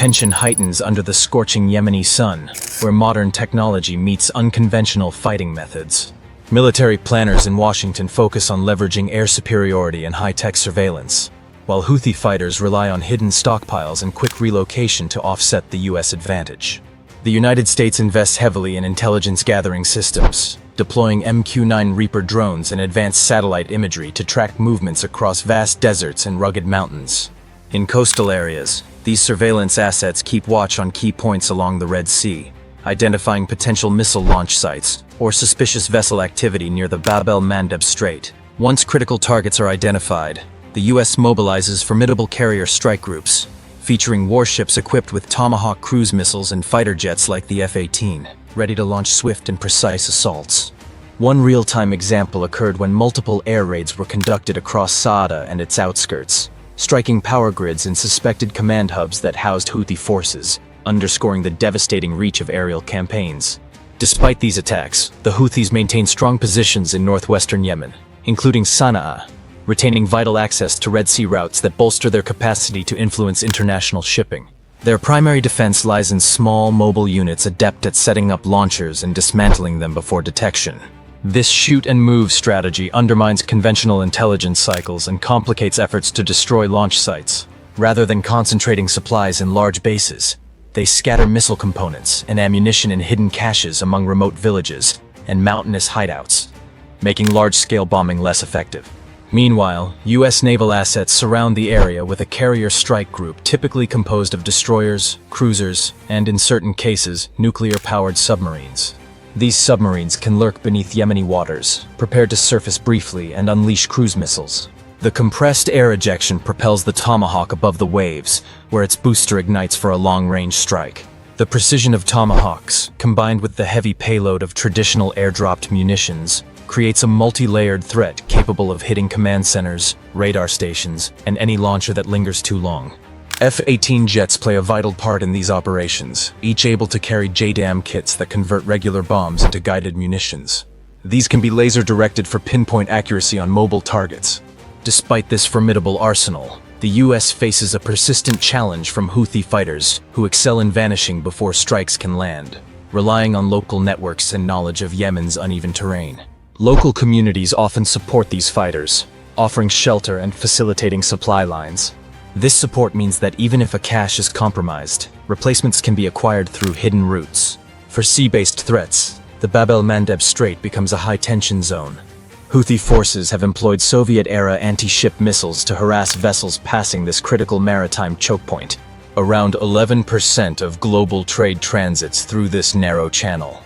tension heightens under the scorching Yemeni sun, where modern technology meets unconventional fighting methods. Military planners in Washington focus on leveraging air superiority and high-tech surveillance, while Houthi fighters rely on hidden stockpiles and quick relocation to offset the U.S. advantage. The United States invests heavily in intelligence-gathering systems, deploying MQ-9 Reaper drones and advanced satellite imagery to track movements across vast deserts and rugged mountains. In coastal areas, these surveillance assets keep watch on key points along the Red Sea, identifying potential missile launch sites or suspicious vessel activity near the Bab el-Mandeb Strait. Once critical targets are identified, the U.S. mobilizes formidable carrier strike groups, featuring warships equipped with Tomahawk cruise missiles and fighter jets like the F-18, ready to launch swift and precise assaults. One real-time example occurred when multiple air raids were conducted across Saada and its outskirts, striking power grids and suspected command hubs that housed Houthi forces, underscoring the devastating reach of aerial campaigns. Despite these attacks, the Houthis maintain strong positions in northwestern Yemen, including Sana'a, retaining vital access to Red Sea routes that bolster their capacity to influence international shipping. Their primary defense lies in small, mobile units adept at setting up launchers and dismantling them before detection. This shoot-and-move strategy undermines conventional intelligence cycles and complicates efforts to destroy launch sites. Rather than concentrating supplies in large bases, they scatter missile components and ammunition in hidden caches among remote villages and mountainous hideouts, making large-scale bombing less effective. Meanwhile, U.S. naval assets surround the area with a carrier strike group typically composed of destroyers, cruisers, and in certain cases, nuclear-powered submarines. These submarines can lurk beneath Yemeni waters, prepared to surface briefly and unleash cruise missiles. The compressed air ejection propels the Tomahawk above the waves, where its booster ignites for a long-range strike. The precision of Tomahawks, combined with the heavy payload of traditional airdropped munitions, creates a multi-layered threat capable of hitting command centers, radar stations, and any launcher that lingers too long. F-18 jets play a vital part in these operations, each able to carry JDAM kits that convert regular bombs into guided munitions. These can be laser-directed for pinpoint accuracy on mobile targets. Despite this formidable arsenal, the U.S. faces a persistent challenge from Houthi fighters who excel in vanishing before strikes can land, relying on local networks and knowledge of Yemen's uneven terrain. Local communities often support these fighters, offering shelter and facilitating supply lines. This support means that even if a cache is compromised, replacements can be acquired through hidden routes. For sea-based threats, the Bab el-Mandeb Strait becomes a high-tension zone. Houthi forces have employed Soviet-era anti-ship missiles to harass vessels passing this critical maritime choke point. Around 11% of global trade transits through this narrow channel,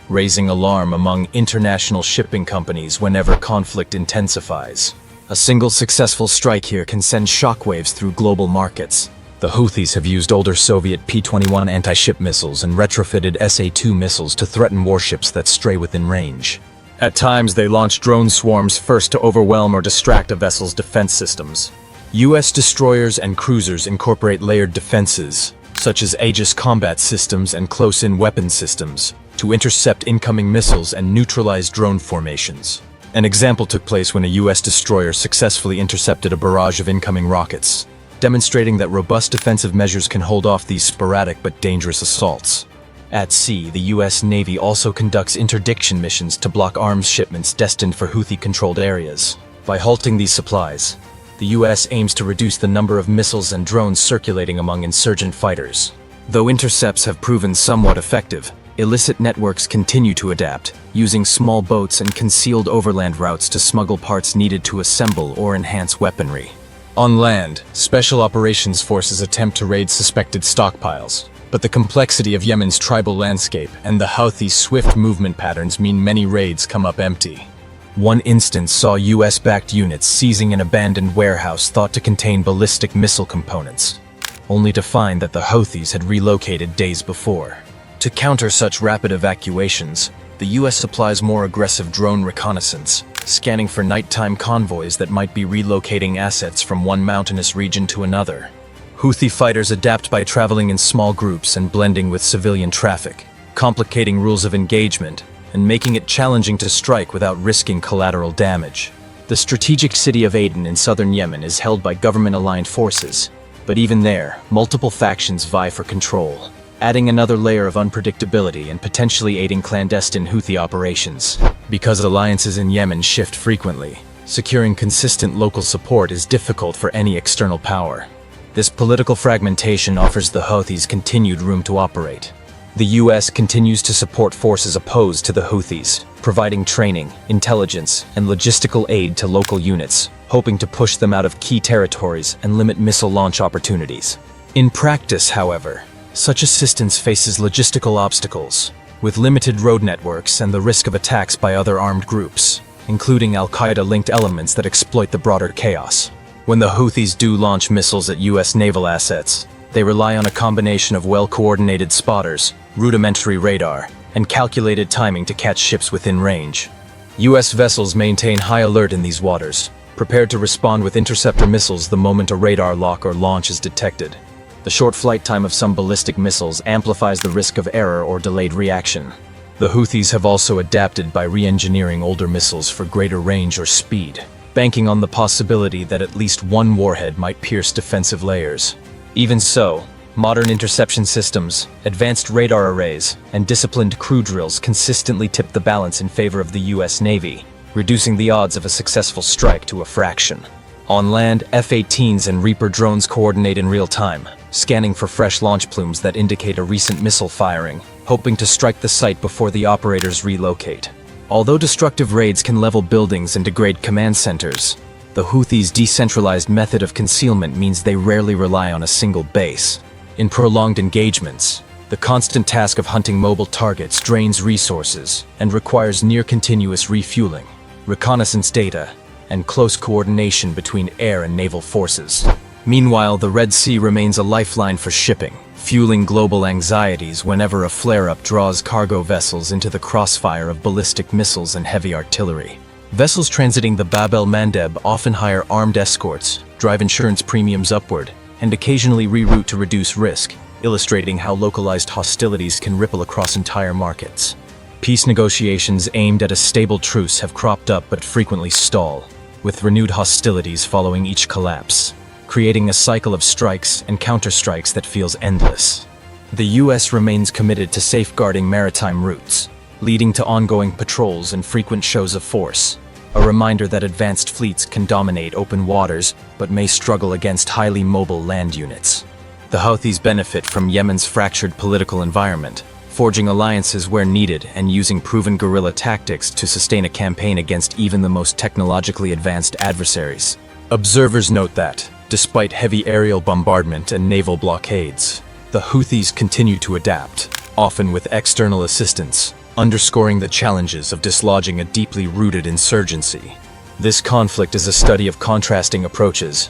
raising alarm among international shipping companies whenever conflict intensifies. A single successful strike here can send shockwaves through global markets. The Houthis have used older Soviet P-21 anti-ship missiles and retrofitted SA-2 missiles to threaten warships that stray within range. At times, they launch drone swarms first to overwhelm or distract a vessel's defense systems. U.S. destroyers and cruisers incorporate layered defenses, such as Aegis combat systems and close-in weapon systems, to intercept incoming missiles and neutralize drone formations. An example took place when a U.S. destroyer successfully intercepted a barrage of incoming rockets, demonstrating that robust defensive measures can hold off these sporadic but dangerous assaults. At sea, the U.S. Navy also conducts interdiction missions to block arms shipments destined for Houthi-controlled areas. By halting these supplies, the U.S. aims to reduce the number of missiles and drones circulating among insurgent fighters. Though intercepts have proven somewhat effective, illicit networks continue to adapt, using small boats and concealed overland routes to smuggle parts needed to assemble or enhance weaponry. On land, special operations forces attempt to raid suspected stockpiles, but the complexity of Yemen's tribal landscape and the Houthis' swift movement patterns mean many raids come up empty. One instance saw US-backed units seizing an abandoned warehouse thought to contain ballistic missile components, only to find that the Houthis had relocated days before. To counter such rapid evacuations, the U.S. supplies more aggressive drone reconnaissance, scanning for nighttime convoys that might be relocating assets from one mountainous region to another. Houthi fighters adapt by traveling in small groups and blending with civilian traffic, complicating rules of engagement and making it challenging to strike without risking collateral damage. The strategic city of Aden in southern Yemen is held by government-aligned forces, But even there, multiple factions vie for control, adding another layer of unpredictability and potentially aiding clandestine Houthi operations. Because alliances in Yemen shift frequently, securing consistent local support is difficult for any external power. This political fragmentation offers the Houthis continued room to operate. The US continues to support forces opposed to the Houthis, providing training, intelligence, and logistical aid to local units, hoping to push them out of key territories and limit missile launch opportunities. In practice, however, such assistance faces logistical obstacles, with limited road networks and the risk of attacks by other armed groups, including Al-Qaeda-linked elements that exploit the broader chaos. When the Houthis do launch missiles at US naval assets, they rely on a combination of well-coordinated spotters, rudimentary radar, and calculated timing to catch ships within range. US vessels maintain high alert in these waters, prepared to respond with interceptor missiles the moment a radar lock or launch is detected. The short flight time of some ballistic missiles amplifies the risk of error or delayed reaction. The Houthis have also adapted by re-engineering older missiles for greater range or speed, banking on the possibility that at least one warhead might pierce defensive layers. Even so, modern interception systems, advanced radar arrays, and disciplined crew drills consistently tip the balance in favor of the US Navy, reducing the odds of a successful strike to a fraction. On land, F-18s and Reaper drones coordinate in real time, scanning for fresh launch plumes that indicate a recent missile firing, hoping to strike the site before the operators relocate. Although destructive raids can level buildings and degrade command centers, the Houthis' decentralized method of concealment means they rarely rely on a single base. In prolonged engagements, the constant task of hunting mobile targets drains resources and requires near-continuous refueling, reconnaissance data, and close coordination between air and naval forces. Meanwhile, the Red Sea remains a lifeline for shipping, fueling global anxieties whenever a flare-up draws cargo vessels into the crossfire of ballistic missiles and heavy artillery. Vessels transiting the Bab el-Mandeb often hire armed escorts, drive insurance premiums upward, and occasionally reroute to reduce risk, illustrating how localized hostilities can ripple across entire markets. Peace negotiations aimed at a stable truce have cropped up but frequently stall, with renewed hostilities following each collapse, creating a cycle of strikes and counterstrikes that feels endless. The US remains committed to safeguarding maritime routes, leading to ongoing patrols and frequent shows of force, a reminder that advanced fleets can dominate open waters but may struggle against highly mobile land units. The Houthis benefit from Yemen's fractured political environment, forging alliances where needed and using proven guerrilla tactics to sustain a campaign against even the most technologically advanced adversaries. Observers note that, despite heavy aerial bombardment and naval blockades, the Houthis continue to adapt, often with external assistance, underscoring the challenges of dislodging a deeply rooted insurgency. This conflict is a study of contrasting approaches: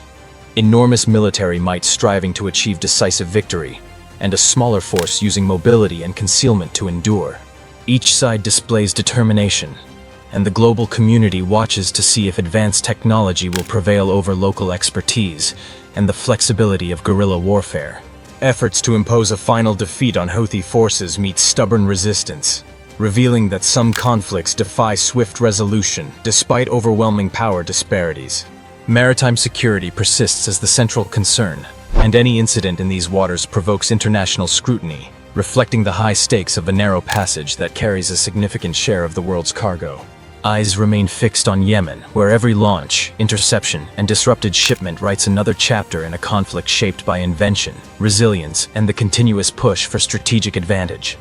enormous military might striving to achieve decisive victory, and a smaller force using mobility and concealment to endure. Each side displays determination, and the global community watches to see if advanced technology will prevail over local expertise and the flexibility of guerrilla warfare. Efforts to impose a final defeat on Houthi forces meet stubborn resistance, revealing that some conflicts defy swift resolution despite overwhelming power disparities. Maritime security persists as the central concern, and any incident in these waters provokes international scrutiny, reflecting the high stakes of a narrow passage that carries a significant share of the world's cargo. Eyes remain fixed on Yemen, where every launch, interception, and disrupted shipment writes another chapter in a conflict shaped by invention, resilience, and the continuous push for strategic advantage.